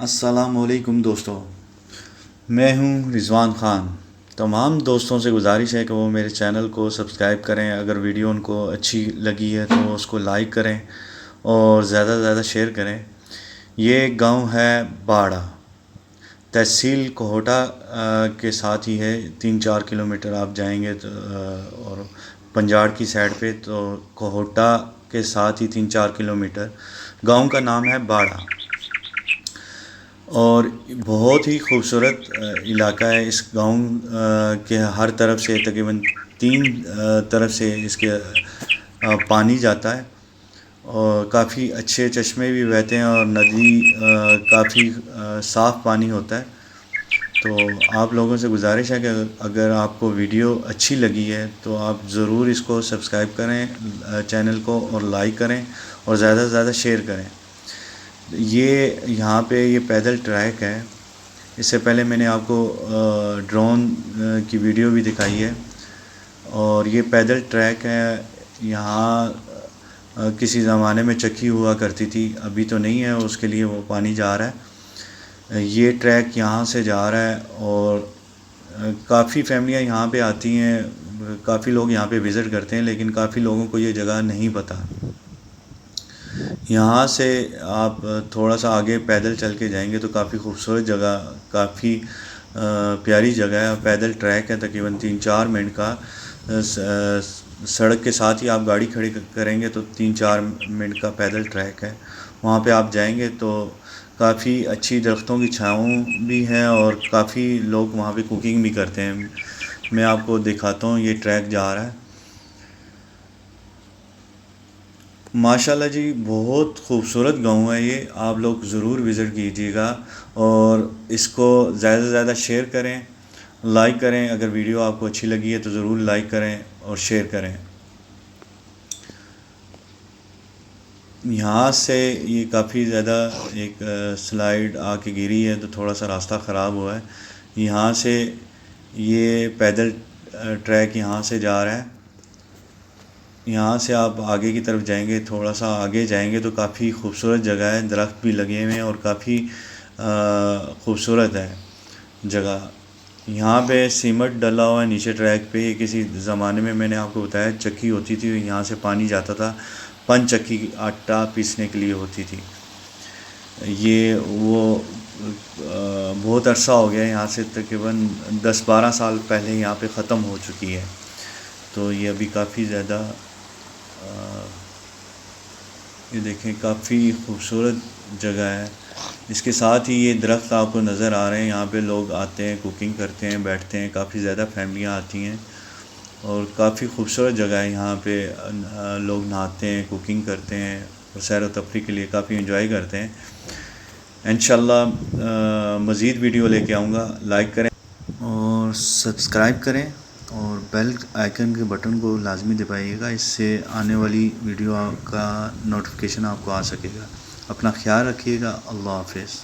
السلام علیکم دوستو، میں ہوں رضوان خان۔ تمام دوستوں سے گزارش ہے کہ وہ میرے چینل کو سبسکرائب کریں۔ اگر ویڈیو ان کو اچھی لگی ہے تو اس کو لائک کریں اور زیادہ سے زیادہ شیئر کریں۔ یہ گاؤں ہے باڑہ، تحصیل کوہوٹا کے ساتھ ہی ہے۔ 3-4 کلومیٹر آپ جائیں گے تو اور پنجاڑ کی سائڈ پہ تو کوہوٹا کے ساتھ ہی 3-4 کلومیٹر گاؤں کا نام ہے باڑہ، اور بہت ہی خوبصورت علاقہ ہے۔ اس گاؤں کے ہر طرف سے تقریباً 3 طرف سے اس کے پانی جاتا ہے، اور کافی اچھے چشمے بھی بہتے ہیں، اور ندی کافی صاف پانی ہوتا ہے۔ تو آپ لوگوں سے گزارش ہے کہ اگر آپ کو ویڈیو اچھی لگی ہے تو آپ ضرور اس کو سبسکرائب کریں چینل کو، اور لائک کریں اور زیادہ سے زیادہ شیئر کریں۔ یہاں پہ یہ پیدل ٹریک ہے۔ اس سے پہلے میں نے آپ کو ڈرون کی ویڈیو بھی دکھائی ہے، اور یہ پیدل ٹریک ہے۔ یہاں کسی زمانے میں چکی ہوا کرتی تھی، ابھی تو نہیں ہے، اس کے لیے وہ پانی جا رہا ہے۔ یہ ٹریک یہاں سے جا رہا ہے، اور کافی فیملیاں یہاں پہ آتی ہیں، کافی لوگ یہاں پہ وزٹ کرتے ہیں، لیکن کافی لوگوں کو یہ جگہ نہیں پتہ۔ یہاں سے آپ تھوڑا سا آگے پیدل چل کے جائیں گے تو کافی خوبصورت جگہ، کافی پیاری جگہ ہے۔ پیدل ٹریک ہے تقریباً 3-4 منٹ کا۔ سڑک کے ساتھ ہی آپ گاڑی کھڑی کریں گے تو 3-4 منٹ کا پیدل ٹریک ہے۔ وہاں پہ آپ جائیں گے تو کافی اچھی درختوں کی چھاؤں بھی ہے، اور کافی لوگ وہاں پہ کوکنگ بھی کرتے ہیں۔ میں آپ کو دکھاتا ہوں، یہ ٹریک جا رہا ہے۔ ماشاءاللہ جی، بہت خوبصورت گاؤں ہے یہ، آپ لوگ ضرور وزٹ کیجیے گا، اور اس کو زیادہ سے زیادہ شیئر کریں، لائک کریں۔ اگر ویڈیو آپ کو اچھی لگی ہے تو ضرور لائک کریں اور شیئر کریں۔ یہاں سے یہ کافی زیادہ ایک سلائیڈ آ کے گری ہے، تو تھوڑا سا راستہ خراب ہوا ہے۔ یہاں سے یہ پیدل ٹریک یہاں سے جا رہا ہے۔ یہاں سے آپ آگے کی طرف جائیں گے، تھوڑا سا آگے جائیں گے تو کافی خوبصورت جگہ ہے، درخت بھی لگے ہوئے ہیں، اور کافی خوبصورت ہے جگہ۔ یہاں پہ سیمنٹ ڈلا ہوا ہے نیچے ٹریک پہ۔ یہ کسی زمانے میں نے آپ کو بتایا چکی ہوتی تھی، یہاں سے پانی جاتا تھا، پن چکی آٹا پیسنے کے لیے ہوتی تھی۔ یہ وہ بہت عرصہ ہو گیا، یہاں سے تقریباً 10-12 سال پہلے یہاں پہ ختم ہو چکی ہے۔ تو یہ ابھی کافی زیادہ یہ دیکھیں کافی خوبصورت جگہ ہے۔ اس کے ساتھ ہی یہ درخت آپ کو نظر آ رہے ہیں، یہاں پہ لوگ آتے ہیں، کوکنگ کرتے ہیں، بیٹھتے ہیں، کافی زیادہ فیملیاں آتی ہیں، اور کافی خوبصورت جگہ ہے۔ یہاں پہ لوگ نہاتے ہیں، کوکنگ کرتے ہیں، اور سیر و تفریح کے لیے کافی انجوائے کرتے ہیں۔ انشاءاللہ مزید ویڈیو لے کے آؤں گا۔ لائک کریں اور سبسکرائب کریں، اور بیل آئیکن کے بٹن کو لازمی دبائیے گا، اس سے آنے والی ویڈیو کا نوٹیفیکیشن آپ کو آ سکے گا۔ اپنا خیال رکھیے گا۔ اللہ حافظ۔